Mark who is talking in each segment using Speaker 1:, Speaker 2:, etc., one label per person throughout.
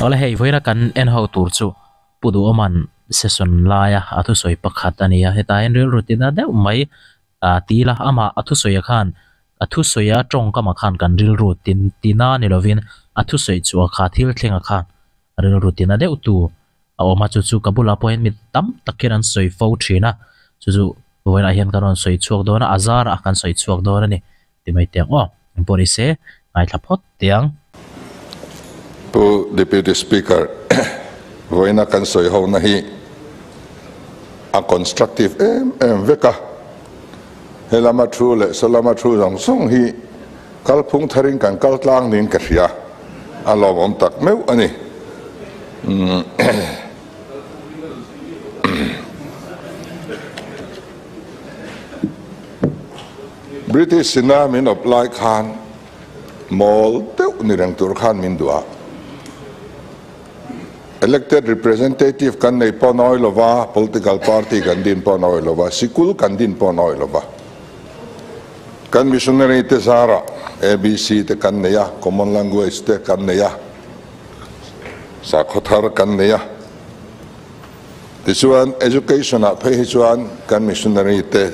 Speaker 1: ole hei voira kan en ho tur chu pudu oman session laya athu soi pakhat ania heta en rel rutina de mai tila ama athu soya khan athu soya tong kama khan kan ril rutin tina ni lovin athu soi chu kha thil thlenga khan ril rutina de utu oma chu chu kabula point mit tam takiran soi fo thina chu chu voira hian karon soi chuak dona azar akan soi chuak dona ni timai tiang o pori se ai thapot tiang
Speaker 2: pu deputy speaker voina kan soi ho na hi a constructive veka helama thu le salama thu jong song hi kalphung tharing kan kaltlang nin ka ria alom om tak meu ani British Sina min apply khan mol teu ni rang tur khan min dua elected representative kan nei ponoi lova political party kan din ponoi lova sikul kan din ponoi lova kan missionary te sara abc te kan neya common language te kan neya sakhothar kan neya tisuan education a phei chuan kan missionary te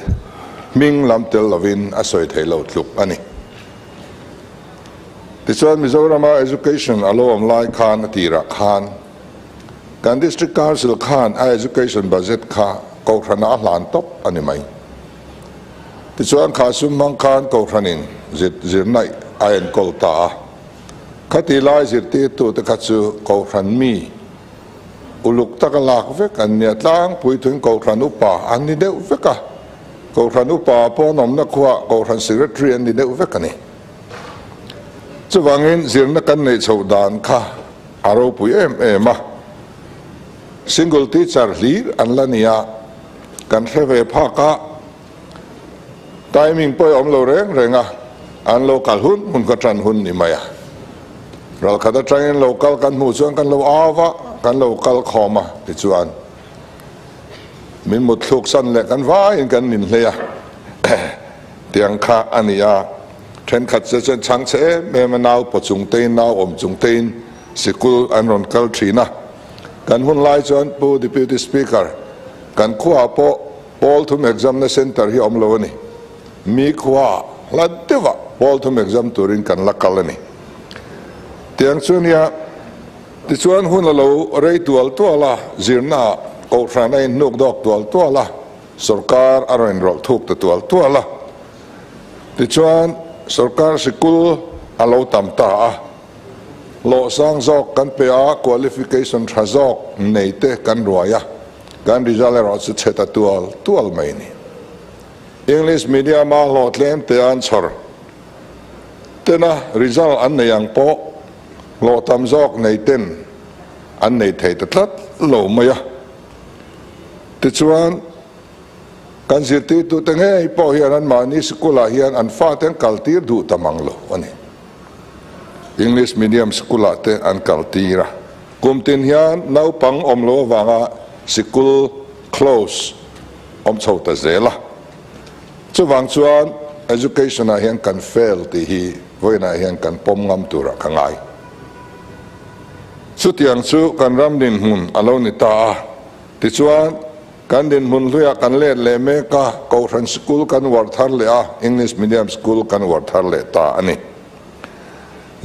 Speaker 2: ming lam tel lovin asoi thailo thluk ani tisuan Mizoram education alom lai khan atira khan kan district council khan a education budget kha ko thana hlan top ani mai tichuan kha sum mang khan ko thanin zir nai ain kolta khati lai zir ti tu te khachu ko than mi uluk takalak vek an nia tlang pui thun ko than upa an ni deu veka ko than upa ponom na khwa ko than secretary an ni deu vek ani chuwangin zir na kan nei chhodan kha aro pui ma single teacher lir an lania kan theve phaka timing poi om lo reng renga an local hun ka tran hun ni maya ral khada train local kan mu chuan kan lo awa kan local khoma ti chuan min mut thuk san le kan vai in kan nin hleya tiang kha ania then khat se chen chang che me manau po chung te nau om chung tein sikul an ron kal thina kan hun lai chuan pu deputy speaker kan khua po Paul thum examination center hi om lo ni mi khua ladeva Paul thum exam turin kan lakal ni tiang chunia ti chuan hun lo rei tual tuala zirna ko thana in nuk dok tual tuala sarkar aron rol thuk tual tuala ti chuan sarkar sikul alo tam ta lo sang zok kan pa qualification thazok nei te kan ruaya kan result ro se cheta tual mai ni English medium ma lo tlem te answer tena result an nei ang po lo tam zok nei ten an nei thei ta tlat lo maya ti chuan kan zirti tu te nge po hian an mani skula hian an fa ten kaltir du tamang lo ani English medium school ate an kaltira kumtin hian nau pang omlo wanga school close om chota zela chuwang chuan education a hian kan fail ti hi voina hian kan pom ngam tura kangai chutiang chu kan ram din hun alo ni ta ti chuan kan din mun luya kan le me ka ko ran school kan war thar le a English medium school kan war thar le ta ani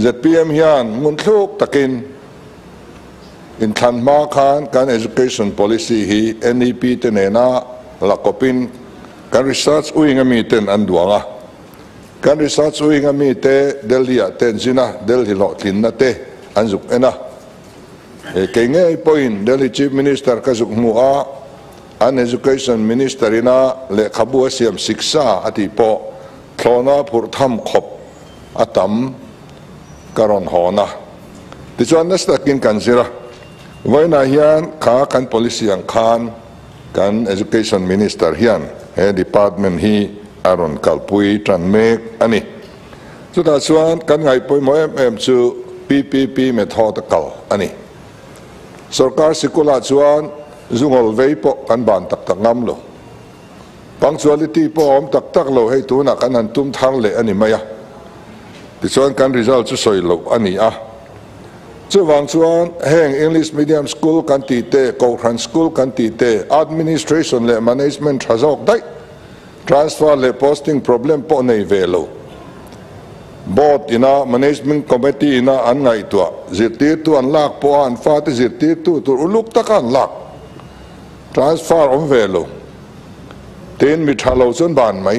Speaker 2: ZPM hian mun thluk takin in than ma khan kan education policy hi NEP te nena lakopin kan research uinga mi ten an duanga kan research uinga mi te Delhi ten zina Delhi lo tlin na te an zuk ena ke nge point Delhi chief minister ka zuk mu a an education minister ina le khabu asiam siksa ati po thlona phur tham khop atam karon hona ti chuan nastakin kan zira voina hian kha kan policy ang khan kan education minister hian he department hi aron kalpui tran mek ani chuta chuan kan ngai poi mo chu PPP method kal ani sarkar sikula chuan zungol veipo kan ban tak tak ngam lo punctuality po om tak tak lo hei tu na kan an tum thang le ani maya ti chuan kan result chu soi lo ani a chu wang chuan heng English medium school kan ti te Kokran school kan ti te administration le management thazok dai transfer le posting problem po nei velo board ina management committee ina an ngai tua zirti tu an lak po an fa te zirti tu tur uluk takan lak transfer om velo ten mi thalo chon ban mai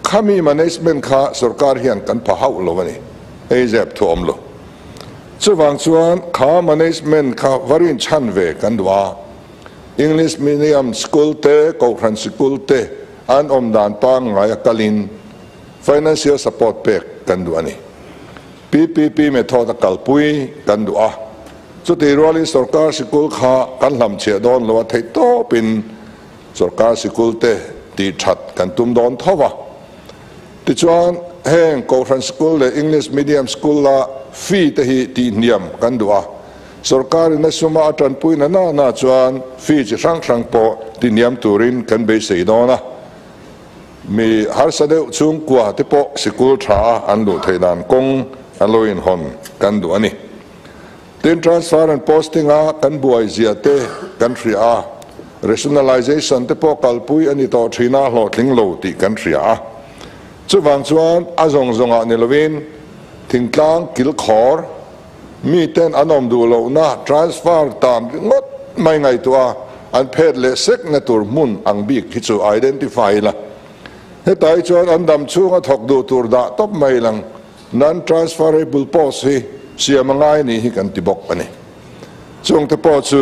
Speaker 2: khami management kha sarkar hian kan phahau lo wani ezep thu om lo chu wang chuan kha management kha varin chan ve kan dwa English medium school te Kokran school te an om dan pa ngai kalin financial support pack kan du ani PPP method kalpui kan du a chu ti roli sarkar school kha kan lam che don lo thei to pin sarkar school te ti that kan tum don thowa ti chuan heng Kokran school le English medium school la fee te hi ti niam kan du a sarkar na suma atan pui na na chuan fee chi sang po ti niam turin kan be sei dona mi har sadeu chung kwa te po sikul tha an lu theidan kong aloin hon kan du ani ten transfer and posting a kan buai zia te kan thria a rationalization te po kalpui ani to thina hlo tling lo ti kan thria a chu wang chuan azong zonga nilovin thingtlang kil khor mi ten anom du lo na transfer tam ngot mai ngai tua an phet le sek na tur mun ang bik hi chu identify la hetai chuan an dam chunga thok du tur da top mai lang non transferable post hi siamangai ni hi kan tibok ani chung te po chu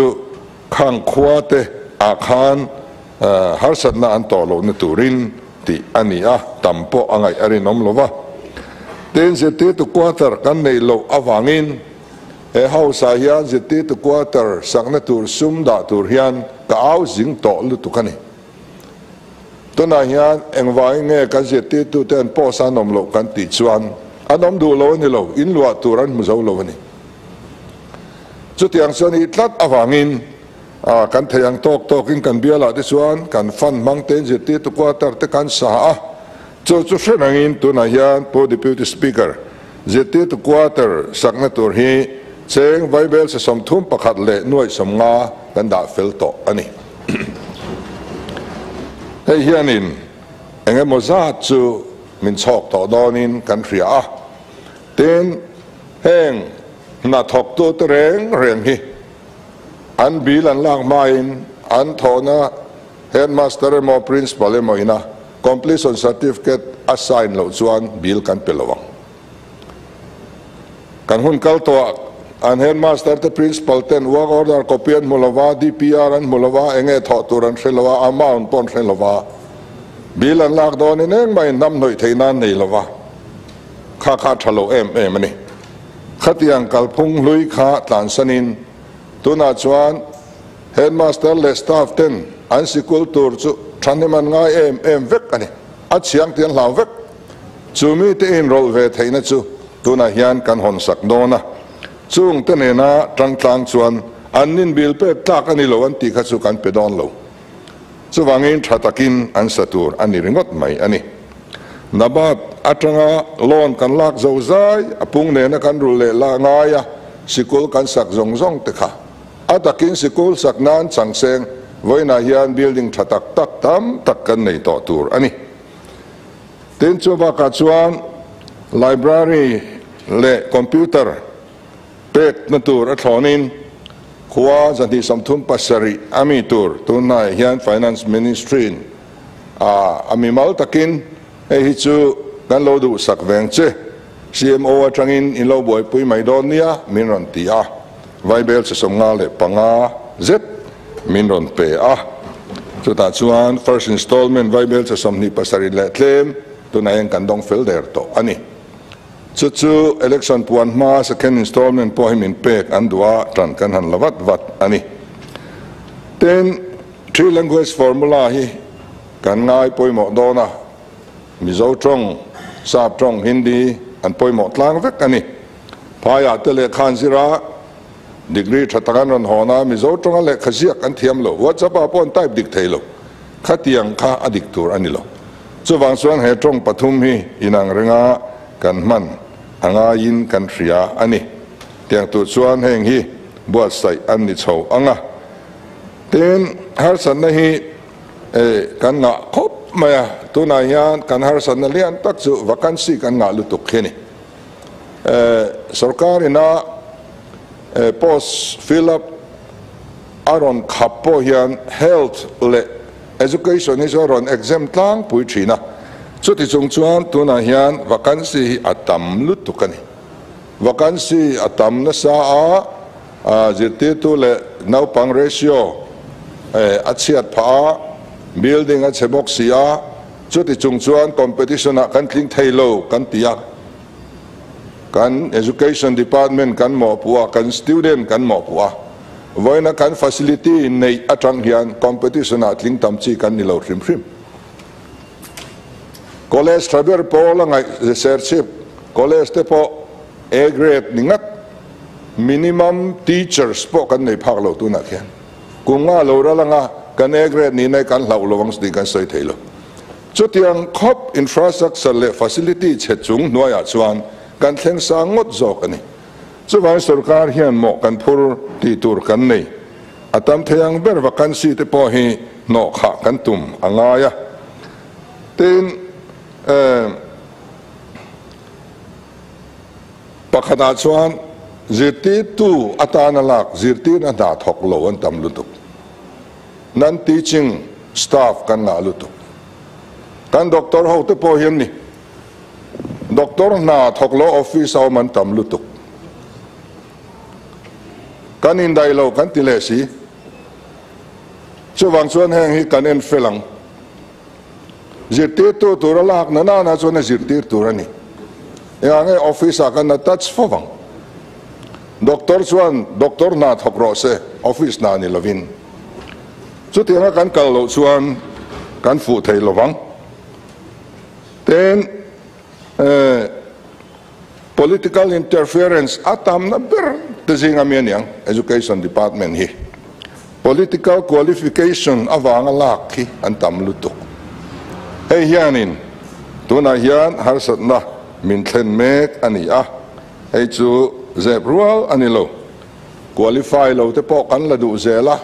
Speaker 2: khang khwa te a khan har sat na an to lo na turin ti ani a tampo angai ari nom lova ten je te tu quarter kan nei lo awangin e hausa hian je te tu quarter sakna tur sum da tur hian ka au jing to lu tu kani to na hian engwai nge kan je te tu ten po sa nom lo kan ti chuan anom du lo ni lo in lua turan mu zo lo ni chu tiang chuan i tlat awangin kan thayang tok in kan biala ti chuan kan fan mang ten je te tu quarter te kan sa a chu hrenangin tu na hian po deputy speaker je te tu quarter sakna tur hi cheng bible se som thum pakhat le nuai som nga kan da fel to ani hei hianin enge moza chu min chok to donin kan ria a ten heng na thok tu te reng hi an bil an lang main an thona headmaster mo principal mo ina completion certificate assign lo chuan bil kan pelawang kan hun kal to an headmaster te principal ten work order copy an mulawa DPR an mulawa enge tho turan hrelowa amount pon hrelowa bil an lak don in eng mai nam noi theinan nei lowa kha thalo em ani khatiang kalphung lui kha tlan sanin tuna chuan headmaster le staff ten an sikul tur chu thaneman ngai em vek ani a chiang tian hlaw vek chumi te in rol ve theina chu tuna hian kan hon sak dona chung te ne na tlang chuan anin bil pe tak ani lo an ti kha chu kan pe don lo chu wangin thatakin an satur ani ringot mai ani nabat atanga lon kan lak zo zai apung ne na kan rul le la ngaya sikul kan sak zong te kha atakin sikul sak nan changseng voina hian building thatak tak tam tak kan nei to tur ani ten chu ba ka chuan library le computer pek na tur a thlonin khua zati samthum pasari ami tur tunai hian finance ministry ami mal takin e hi chu kan lo du sak veng che CMO atangin in lo boy pui mai don nia min ron ti a vaibel se somnga le panga z min ron pe a chu ta chuan first installment vaibel se somni pasari le tlem tunai kan dong fel der to ani chu election puan ma second installment po himin pek andua tran kan han lawat wat ani ten three language formula hi kan ngai poimo dona mizo trong sap trong hindi an poimo tlang vek ani phaya tele khan zira degree thatakan ron hona mizo trong le khaziak an thiam lo whatsapp pon type dik thailo khatiang kha adik tur ani lo chu wang chuan he trong pathum hi inang renga kan man anga yin kan ria ani tiang tu chuan heng hi buat sai an ni chho anga ten har san na hi kan nga khop maya tuna hian kan har san na lian tak chu vacancy kan nga lutuk khini sarkar ina post fill up aron khapo hian health le education is aron exam tlang pui thina chuti chung chuan tuna hian vacancy atam lutukani vacancy atam na sa a zirti tu le naupang ratio achiat pha building a chebok sia chuti chung chuan competition a kan tling thailo kan tia kan education department kan mo puwa kan student kan mo puwa voina kan facility nei atang hian competition a tling tamchi kan nilo hrim college traber pola ngai researchip college te po A grade ningat minimum teachers po kan nei phak lo tu na khian kunga lo ra langa kan A grade ni nei kan hlau lowang sti kan soi theilo chutiang khop infrastructure le facility che chung noya chuan kan thleng sa ngot zok ani chuwai sarkar hian mo kan phur ti tur kan nei atam theyang ber vacancy te po hi no kha kan tum angaya ten pakhata chuan zirti tu atana lak zirti na da thok lo an tam lutuk nan teaching staff kan nga lutuk kan doctor ho te po hian ni doctor na thok lo office au man tam lutuk kan in dai lo kan tile si chuwang chuan heng hi kan en felang zirti tu turalak na na chuan zirti turani yang office akan na touch fawang doktor chuan doktor na thokro se office na ni lovin chutinga kan kallo chuan kan fu thei lowang ten political interference atam na ber tejing amian yang education department hi political qualification awanga lak hi antam lutuk hey hianin tuna hian har satna min thlen mek ani a ei chu zebrual ani lo qualify lo te po kan la du zela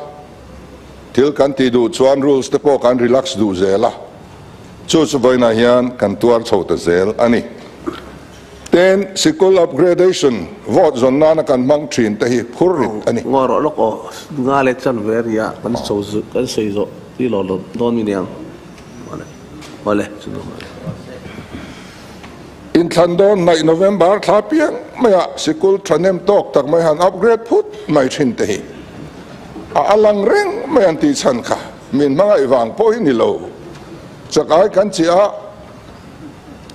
Speaker 2: thil kan ti du chuan rules te po kan relax du zela chu chu boina hian kan tuar chho te zel ani ten school upgradation vote zon na kan mang thin te hi phurrit ani
Speaker 3: ngoro loko ngale chan veria kan so zu kan seizo ti lo lo don mi niang wale
Speaker 2: in Thandon nai November thapiang maya school thanem tok tak mai han upgrade put mai thin te hi a alang reng mai an ti chan kha min mangai wang po hi ni lo chakai kan chia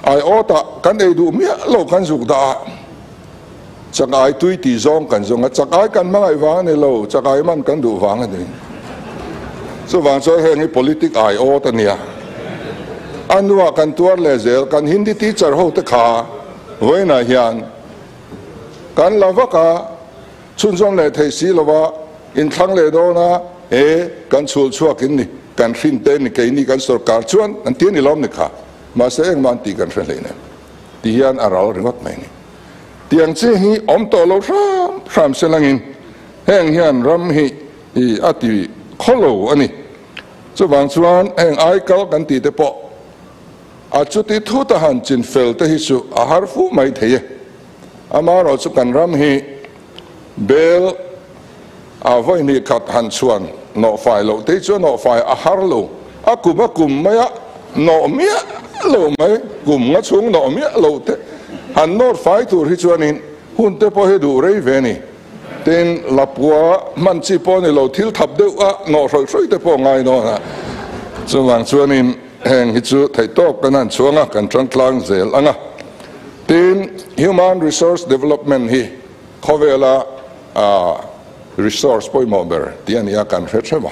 Speaker 2: ai ota kan ei du mia lo kan zuk da chakai tui ti zong kan zong chakai kan mangai wang ni lo chakai man kan du wang ani so wang so heng politic ai ota nia anwa kan tuar lezel kan hindi teacher ho te kha voina hian kan lavaka chunjong le thei si lova in thlang le do na kan chul chuak in ni kan thin te ni ke ni kan sarkar chuan an ti ni lom ni kha ma se eng man ti kan thlen le ne ti hian aral ringot mai ni tiang che hi om to lo ram selangin heng hian ram hi I ati kholo ani chuwang chuan heng ai kal kan ti te po a chuti thu ta han chin fel te hi chu a har fu mai theye amaro chu kan ram hi bel a voi ni khat han chuan no fai lo te chu no fai a har lo a kum maya no mia lo mai kum nga chung no mia lo te han no fai tur hi chuan in hun te po he du rei ve ni ten lapua man chi po ni lo thil thap deuh a no roi te po ngai no na chuwang chuan in heng hi chu thei tok kan an chuanga kan tang tlang zel anga tin human resource development hi khowela resource poi mober tian ya kan rechema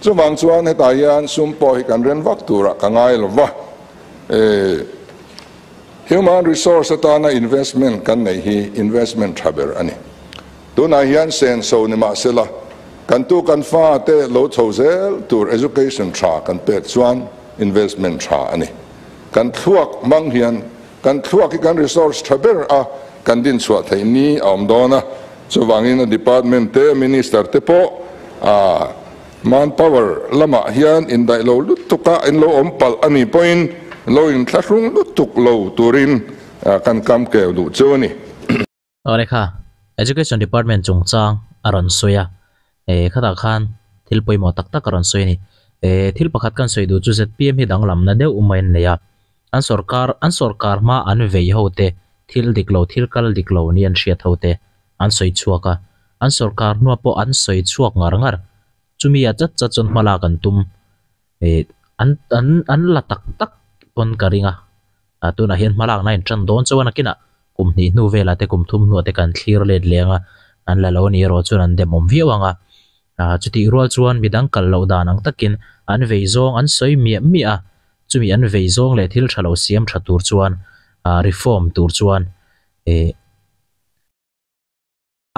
Speaker 2: chuwang chuan heta hian sum po hi kan ren vak tura ka ngai lova human resource atana investment kan nei hi investment traber ani tuna hian sen so ni ma sela kan tu kan fa te lo chozel tur education tra kan pet chuan investment tra ani kan thuak mang hian kan thua ki kan resource thaber a kan din chua thei ni om dona chuwangin department te minister te po manpower lama hian in dai lo lutuka in lo ompal ani point lo in thlung lutuk lo turin kan kam ke du chuni
Speaker 1: ore kha education department chungchang aron soya khata khan thil poimo tak tak aron soi ni thil pakhat kan soi du chu zpm hi danglam na deu umain neya an sarkar ma an vei hote thil diklo thil kal diklo ni an hriat hote an soi chuaka an sarkar nuwa po an soi chuak ngar chumi a chat chat chon mala kan tum an la tak tak pon karinga atuna hian malak na in tran don chawana kina kum ni nu vela te kum thum nu te kan thlir let lenga an la lo ni ro chun an demom viawanga chuti rual chuan midang kal lo danang takin an vei zong an soi mi a chumi an vei zong le thil thalo siam tha tur chuan reform tur chuan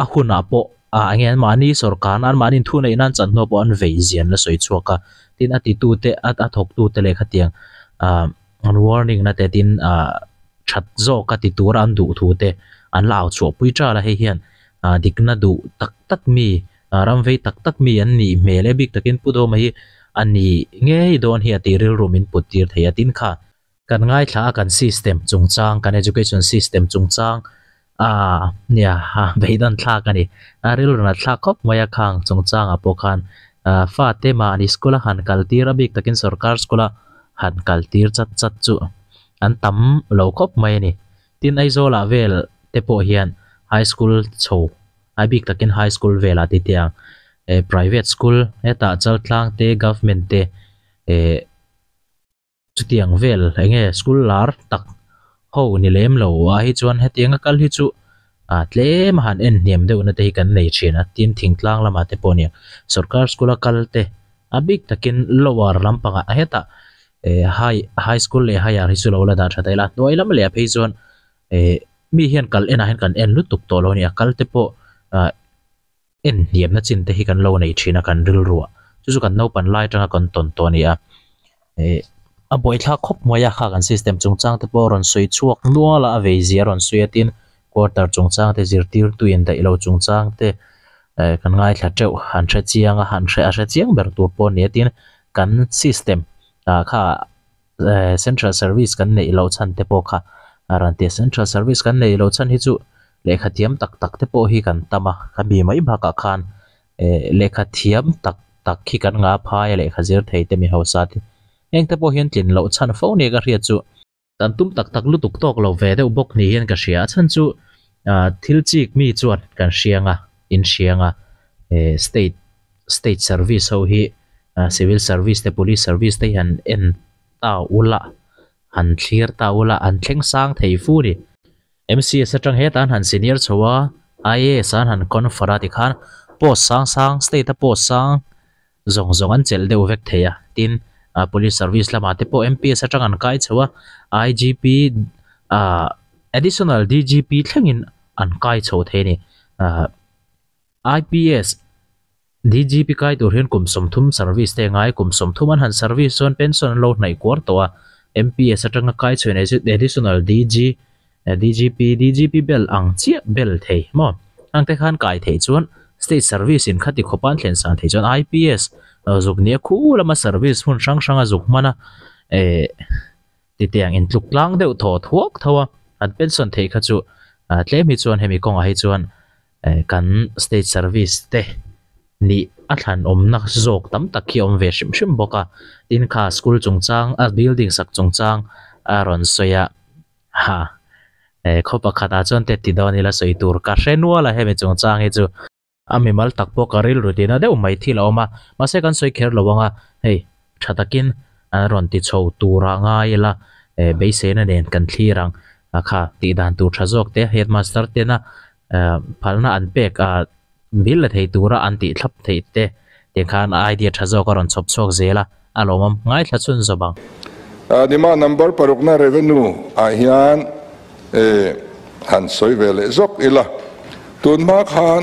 Speaker 1: a huna po angen mani sarkar an manin thu nei nan chan no po an vei zian la soi chuaka tin ati tu te a thok tu te le khatiang an warning na te tin that zo ka ti tur an du thu te an lao chu pui tra la he hian dikna du tak tak mi ram vei tak tak mi an ni mele bik takin pudo mai ani nge don hi ati ril rumin putir theya tin kha kan ngai thla kan system chungchang kan education system chungchang nia beidan thla kani ril runa thla khop maya khang chungchang apokhan fa te ma ani skola han kaltir abik takin sarkar skola han kaltir chat chu an tam lo khop mai ni tin aizola vel te po hian high school cho abik takin high school vela ti tiang private school eta Zahthlak te government te chutiang vel enge school lar tak ho ni lem lo hi chuan hetianga kal hi chu tlem han en niam deuh na te kan nei thina tin thingtlang lama te ponia sarkar school kalte abik takin lower lampanga heta high school le higher hi chu lo la da thatai la noi lam le phei chuan mi hian kal ena hen kan en lutuk to lo ni kal te po en niam na chin te hi kan lo nei thina kan ril ruwa chu kan no pan lai tanga kan ton to ni a boi thla khop moya kha kan system chungchang te po ron soi chuak nuala a vei zia ron suyatin quarter chungchang te zirtir tu in dai lo chungchang te kan ngai thla teu han thra chianga han thra chiang ber tur po ne tin kan system kha central service kan nei lo chan te po kha ran te central service kan nei lo chan hi chu lekha thiam tak tak te po hi kan tama kha bi mai ba ka khan lekha thiam tak tak khi kan nga phai lekha zir thei te mi hausa ti eng te po hian tlin lo chan fo ne ka ria chu tan tum tak tak lutuk tok lo ve de bok ni hian ka hria chan chu thil chik mi chuan kan hrianga in hrianga state service ho hi civil service te police service te han en ta ula han thlir ta ula an thleng sang thei fu ni MCS atang he tan han senior chowa IAS an han konfarati khan post sang state post sang zong an chel deuh vek theya tin police service lama te po MPS atang an kai chowa IGP additional DGP thlengin an kai chho the ni IPS DGP kai tur hian kum somthum service te ngai kum somthum an han service on pension lo nai kwar to MPS atang kai chho ne additional DGP bel ang chia bel thei mo ang te khan kai thei chuan state service in khati khopan thlen san thei chuan IPS zuk ne khu lama service hun sang zuk mana ti tiang in tluk lang deuh tho thuak thawa an pension thei kha chu tlem hi chuan hemi kong a hi chuan kan state service te ni a thlan omna zok tam tak hi om ve shim boka tin kha school chungchang a building sak chungchang a ron soya khopa khata chon te ti doni la soi tur ka hrenua la hemi chungchang hi chu ami mal tak po karil rutina deuh mai thila oma ma se kan soi kher lowanga hei thatakin an ron ti chho tura ngai la be se na nen kan thlirang kha ti dan tu thazok te headmaster te na phalna an pek bil la thei tura an ti thlap thei te te khan idea thazok ron chop chok zela alomam ngai thla chun zobang
Speaker 2: nima number parukna revenue hian han soi vele zok ila tun ma khan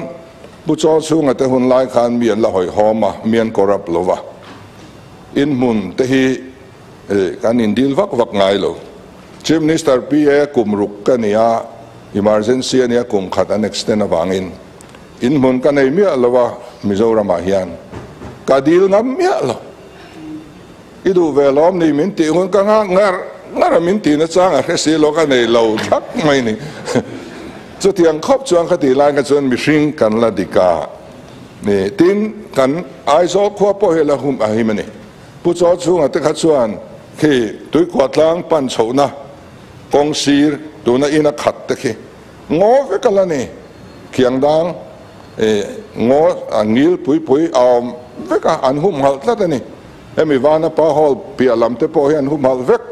Speaker 2: bu cho chung ate hun lai khan mian la hoi homa mian korap lova in mun te hi kan in dil vak ngai lo Chief Minister PA kumruk kania emergency ania kum khat an extend awangin inhmun kanai mi alawa Mizoram hian kadil ngam mi alo idu velom ni min ti hun ka ngar min ti na chang a resi lo ka nei lo thak mai ni chu tiang khop chuang khati lai ka chuan mi hring kan la dika ni tin kan ai zo kho po hela hum a himani pu cho chunga te kha chuan khi tui kwatlang pan chona kong sir tuna ina khat te khi ngo ve kala ni kiang dang ngo angil pui ve ka an hum hal tla ni emi vana pa hol pi alam te po hian hum hal vek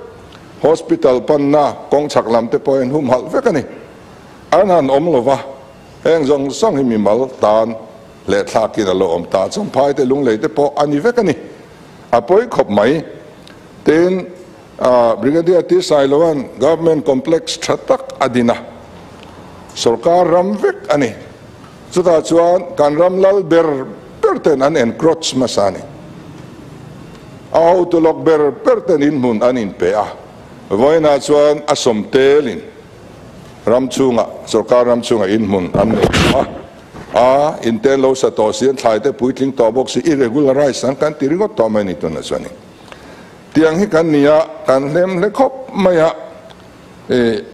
Speaker 2: hospital pan na kong chak lam te po hian hum hal vek ani an han om lova heng zong sang mi mal tan le thla ki lo om ta chong phai te lung le te po ani vek ani apoi khop mai ten Brigadier Tisailowan government complex thatak adina sarkar ramvek ani chuta chuan kan ramlal ber perten an encroach masani au to lok ber perten inhmun anin pe a voina chuan asomtelin ramchunga sarkar ramchunga inhmun an intel lo sa to sian thlai te puitling to box irregularize an kan tiringot to mani to na chuani tiang hi kan nia kan lem le khop maya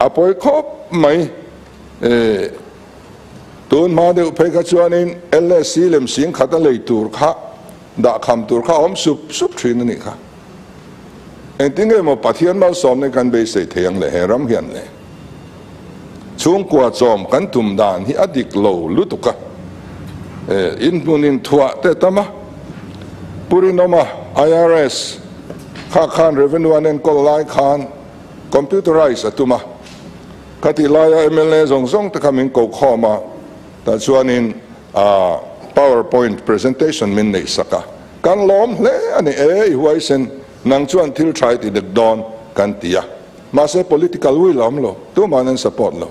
Speaker 2: apoi khop mai tun ma de pe ka chuanin LSC lem sing khata lei tur kha da kham tur kha om sup thin ni kha en tinge mo pathian mal som ne kan be se theng le heram hian le chung kwa chom kan tum dan hi adik lo lutuka in punin thua te tama purinoma IRS khan revenue anen kol lai khan computerize atuma kati laya MLA zong ta kamin ko khoma ta chuanin PowerPoint presentation min nei saka kan lom le ani huaisen nang chuan thil thai ti dek don kan tia ma se political will am lo tu manan support lo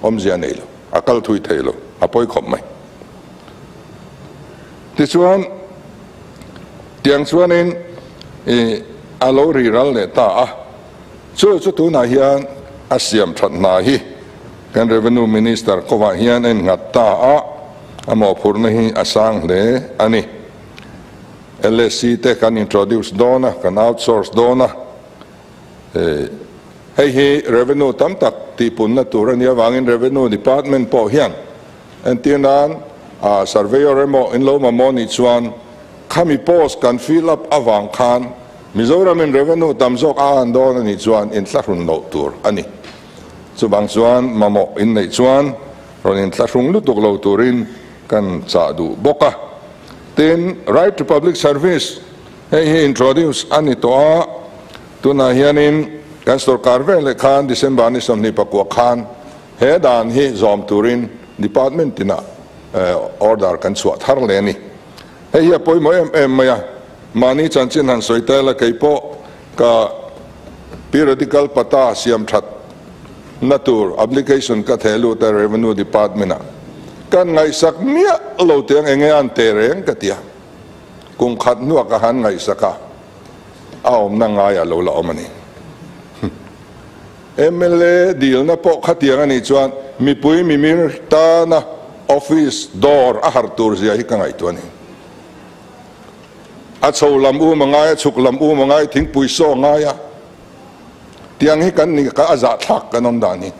Speaker 2: om zia nei lo akal thui thei lo apoi khom mai ti chuan tiang chuanin alo riral le ta chu tu na hian asiam that na hi kan revenue minister ko wa hian en ngat ta amo phurna hi asang le ani LSC te kan introduce dona kan outsource dona hei revenue tam tak ti pun na turan ya wangin revenue department po hian en tinan surveyor emo in lo mamoni chuan khami post kan fill up awang khan Mizoram in revenue tamzok andon ni chuan in tlarun lo tur ani chubang chuan mamo in nei chuan ron in tlarung lutuk lo turin kan cha du boka ten right to public service he introduce ani to tuna hianin kan sarkar vele khan December ni som ni pakwa khan he dan hi zom turin department tina order kan chuat har le ni he poi mo maya mani chanchin han soitela kaipo ka periodical pata siam that natur application ka thelu ta revenue department kan ngai sak mia lo teng engean tereng katia kung khat nu ka han ngai saka aom na ngai lo la omani MLA deal na po khatiang ani chuan mi pui mi mir ta na office door a har tur zia hi ka ngai tuani a chou lam mangai chuk lam mangai thing pui so ngaya tiang hi kan ni ka Zahthlak kanom dani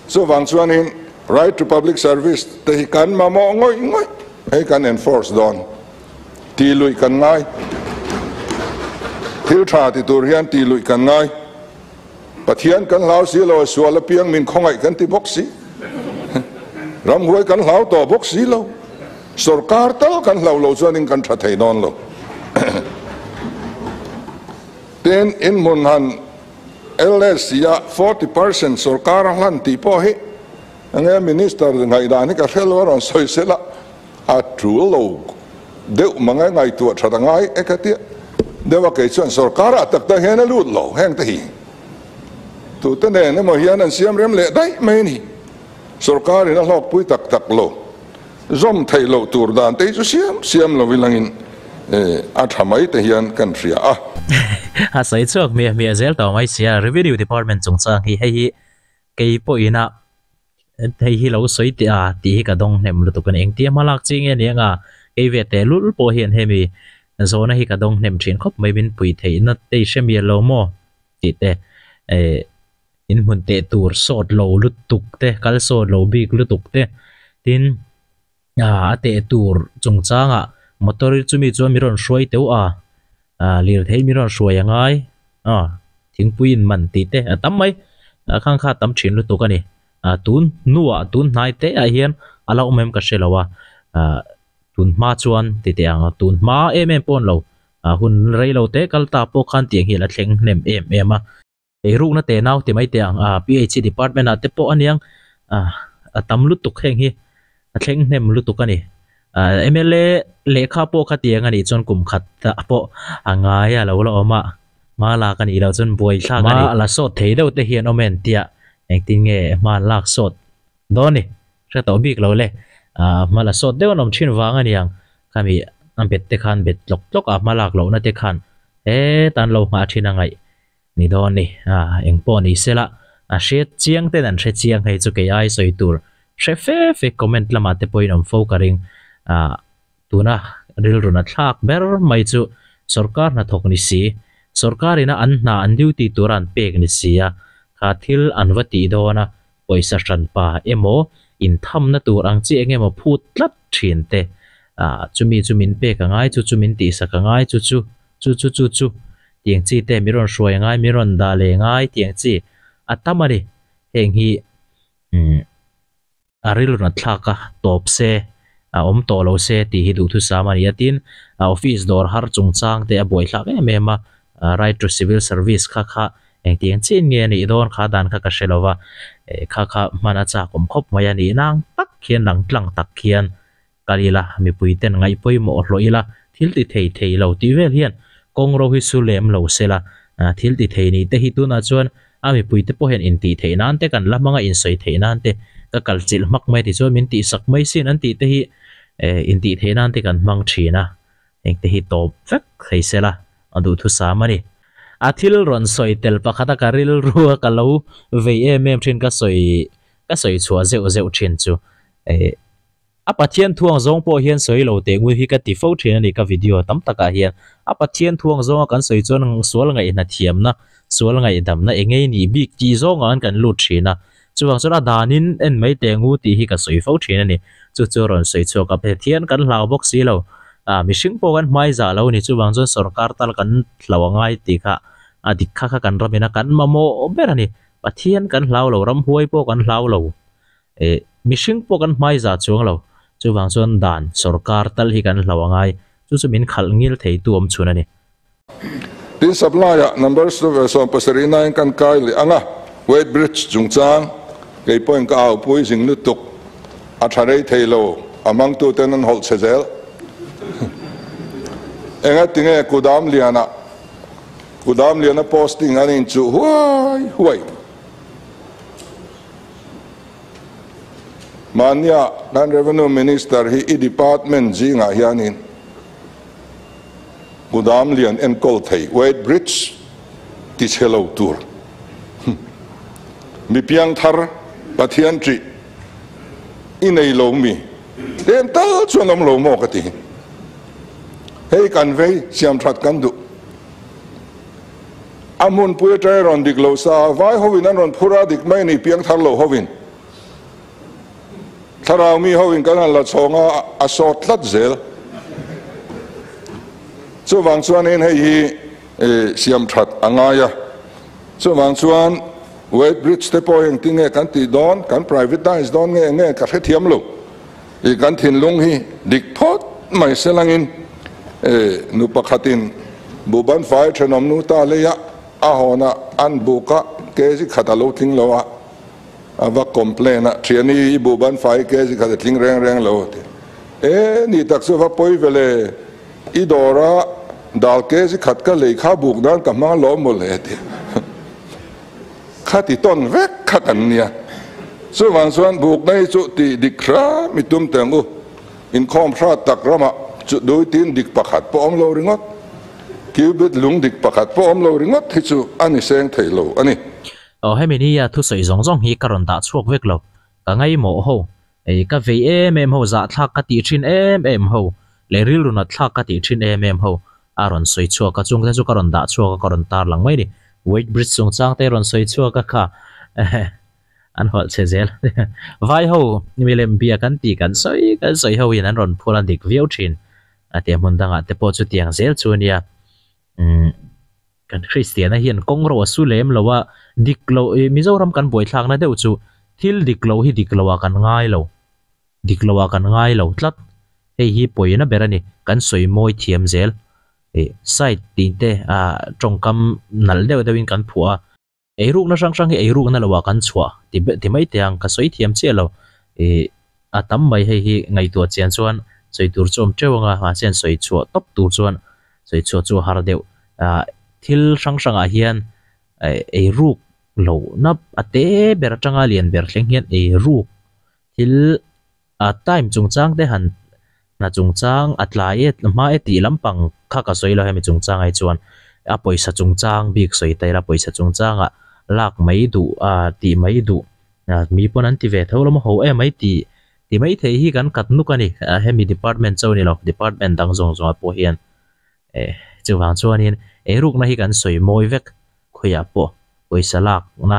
Speaker 2: so wang chuanin right to public service te hi kan ma mo ngoi he kan enforce don ti lui kan ngai thil tha ti tur hian ti lui kan ngai pathian kan lau si lo suala piang min khongai kan ti boxi ram huai kan lau to boxi lo sarkar tal kan lau lo chuanin kan tha thei don lo ten in mun han LS ya 40% sarkar han ti po hi anga minister ngai dani ka helwar on soisela a true lo de mangai ngai tu tha ngai ekati dewa ke chuan sarkar atak ta hena lut lo heng ta hi tu ta ne mo hian an siam rem le dai mai ni sarkar ina lok pui tak lo zom thei lo tur dan te chu siam lo wilangin ทำไมแต่เฮียนกันเสีย
Speaker 1: ใส่ช่วงมีเซลต่อไม่เสีย revenue department จงจ้างให้เกี่ยป่วยนะให้เราสวยตีกระดงเนี่ยมันตุกันเองที่มาลักจริงเนี่ยงะเกี่ยเวทแต่ลุ้นป่วยเห็นให้มีโซนให้กระดงเนี่ยเชียนครบไม่เป็นปุ๋ยเทนัดเตะเชมีโลโมติเตอินหุ่นเตะตัวโซดโลลุตุกเตะกัลโซดโลบิกลุตุกเตะทินเตะตัวจงจ้างมอเตอร์จุมีจวนมีรอนช่วยเตวเลี้ยวเทมีรอนช่วยยังไงทิ้งปุยนมันติเตะตั้มไหมข้างข้าตั้มเชียนลุตุกันนี่ตุนนัวตุนนายเตะเฮียนเราไม่มกัดเชลวะตุนมาชวนติเตะตุนมาเมปนเราหุ่นไรเราเตะกัลตาโปคันเตียงเฮียละเชงเนมมารูกนั่นเตะน่าวที่ไม่เตะPH department เตะโปอันยังตั้มลุตุกแข่งเฮียเชงเนมลุตุกันนี่MLA เลขาโปขัดเตียงอันนี้จนกลุ่มขัดโปง่ายเรามาลากันอีเราจนบวยชากันมาละสดเทเดาเตเฮียนอเมนเตียเองติงเงมาลากสดโดนนี่เรื่องต่อบีกเราเลยมาละสดเดี๋ยวนมชินวางอันยังข้ามีอันเป็ดเตคันเป็ดลกมาลากเรานะเตคันตันเรามาชินังไงนี่โดนนี่เองปอนี่เสละเชียเจียงเตนันเชียเจียงให้จุกไอสวยตัวเชฟเฟคอมเมนต์ละมาเตปอยนำโฟกัริงตัวน่ะเรื่องรุนแรงเบอร์ไม่จู่สรการน่ะทกนิสีสรการน่ะอันดิวตีตัวรันเปกนิสีขาทิลอันวัติโดนะปอยสัชันป่าโมอินทำน่ะตัวอังจีเองโมพูดลัดเฉียนเตจุมินเปกง่ายจุมินตีสักง่ายจู่เตียงจีเตมิรอนช่วยง่ายมิรอนดาเลง่ายเตียงจีตั้มมาดิเฮงฮีเรื่องรุนแรงก็ตบเสโตเราเสตีฮิดูทุสามันยัดินออฟฟิศดอร์ฮาร์จงจ้างเตะบ่อยหลักเมมา right to civil service ค่ะเองที่ยังจีนเงี้ยนี่โดนขาดันค่ะก็เชลว่าค่ะมันจะคมคบมายันนี่นางตักเขียนหลังตักเขียนกาลีละมีปุยเต้นไงปุยหมดเลยละทิลติเทเราตีเวลเฮียนกงเราฮิสุเลมเราเสละทิลติเทนี่เตฮิตุน่าจวนมีปุยเตพอเห็นอินตีเทนั่นเตกันละมังอินใส่เทนั่นเตก็กัลจิลมักไม่ที่จวนมินตีสักไม่สิ้นอันตีเตฮิอินตีเทนั่นเตกันมังชีนะเองเตฮิโตเฟกใครเสละอันดูทุสามันนี่ทิลรอนสอยเตลปะขัดการิลรัวกันเราเวียเมมชินก็สอยชัวเจ้าชินจูปัจเจียนทวงจงพอเฮียนสอยเราเตงวิธีการติฟเอาชินนี่ก็วิดีโอตั้มตะกาเฮียนปัจเจียนทวงจงกันสอยจวนสวนไงนาเทียมนะสวนไงดำนะเองไงนี่บิ๊กจีจงกันลุดชินะจู่ว่าจุดดานินไม่เตงูตีฮิกับสอยเอาชินนี่จู่รอนสอยชัวกับเทียนกันลาวบ็อกซี่เรามิชิงโปกันไม่จ่าเรานี่จู่ว่าจนสรการตัลกันลาวง่ายตีค่ะดิกค่ะกันรับนะกันมาโมเบรนี่ปัจเจียนกันลาวเรารำหวยโปกันลาวเรามิชิงโปกันไม่จ่าช่วงเราจู่ว่าจนด่านสรการตัลฮิกันลาวง่ายจู่มินขัลงิลเทตัวมชุนนี่
Speaker 2: ที่สับลายnumbers of some pasarina in kan kai li anga weight bridge jungchang kei point ka au pui jing lu tuk atharei thailo amang tu tenan hol sezel enga tinge kudam liana posting anin chu huai mania dan revenue minister hi department jinga hianin Budam lian en kol thei weight bridge ti chelo tur mi Pianthar pathian tri inei lo mi den tal chuanom lo mo ka ti hei kan vei siam that kan du amun pu trai ron dik lo sa vai hovin an ron phura dik mai ni Pianthar lo hovin tharau mi hovin kan la chonga asot lat zel so wang chuan in hei siam that angaya so wang chuan weight bridge te po heng tinge kan ti don kan privatize don nge ka the thiam lo kan thin lung hi dik phot mai selangin nu pakhatin buban fai thenom nu ta le ya a hona an buka ke ji khata lo thing lo ava complain a thiani buban fai ke ji khata thing reng lo ni tak so va poi vele idora dal ke ji khat ka le kha buk dan ka ma lo mo le ti khati ton vek khatan nia so wang suan buk nei chu ti dikra mitum tengu in khom thra tak rama chu doi tin dik pakhat po om lo ringot cubit lung dik pakhat po om lo ringot hi chu ani seng thei lo ani
Speaker 1: hemi ya thu soi zong zong hi karon da chuak vek lo ka ngai mo ho ka ve em ho za thak ka ti thin em ho le ril runa thak ka ti thin em ho aron soi chuak ka chung te chu karon da chuak ka karon tar lang mai ni weight bridge sung chang te ron soi chuak ka kha an hol che zel vai ho milem bia kan ti kan soi ho in an ron phulan dik viau thin ate mun danga te po chu tiang zel chu nia kan Christian a hian kong ro su lem lowa diklo mizoram kan boi thlak na deuh chu thil diklo hi diklowa kan ngai lo tlat hei hi poina berani kan soi moi thiam zel side tinte tongkam nal deuh deuhin kan phua ruk na sang hi ruk na lowa kan chua ti mai tiang ka soi thiam che lo atam mai hei hi ngai tu chian chuan soi tur chom trewanga ha chen soi chua top tur chuan soi chua chu har deuh thil sang a hian ruk lo na ate ber tanga lian ber thleng hian ruk thil time chungchang te han na chungchang atlai ma ti lampang kha ka soi lo hemi chungchang ai chuan a poisa chungchang bik soi taira poisa chungchang a lak mai du ti mai du mi pon an ti ve tholo mo ho mai ti mai thei hi kan kat nu kani hemi department chawni lo department dang zong zong po hian chuwang chuanin ruk na hi kan soi moi vek khoya po poisa lak na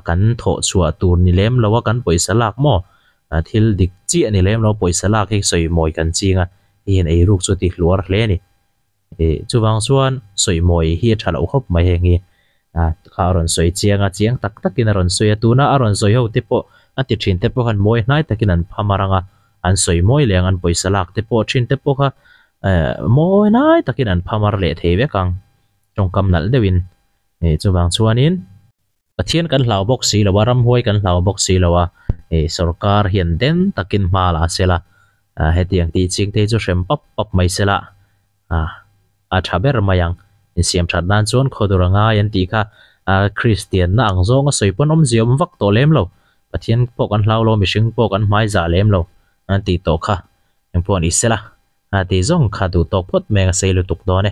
Speaker 1: kan tho chua tur ni lem lowa kan poisa lak mo thil dik chi ani lem lo poisa lak hi soi moi kan chinga hian ruk chu ti hluar hle ni chuwang chuan soi moi hi thalo khop mai hengi kharon soi chiang tak takin ron soi tuna aron soi ho te po ati thin te po han moi nai takin an phamaranga an soi moi leng an poisa lak te po thin te po kha moi nai takin an phamar le thei ve kang tongkam nal dewin chuwang chuanin pathian kan hlau box si lawa ram hoi kan hlau box si lawa sarkar hian den takin mala sela hetiang ti ching te chu shem pap mai sela a thaber mayang in siam that nan chuan khoduranga yan ti kha Christian na angzong a soipon om ziom vak to lem lo pathian po kan hlau lo mishing po kan mai za lem lo an ti to kha empon isela ti zong kha du tok phot meng sei lu tuk do ne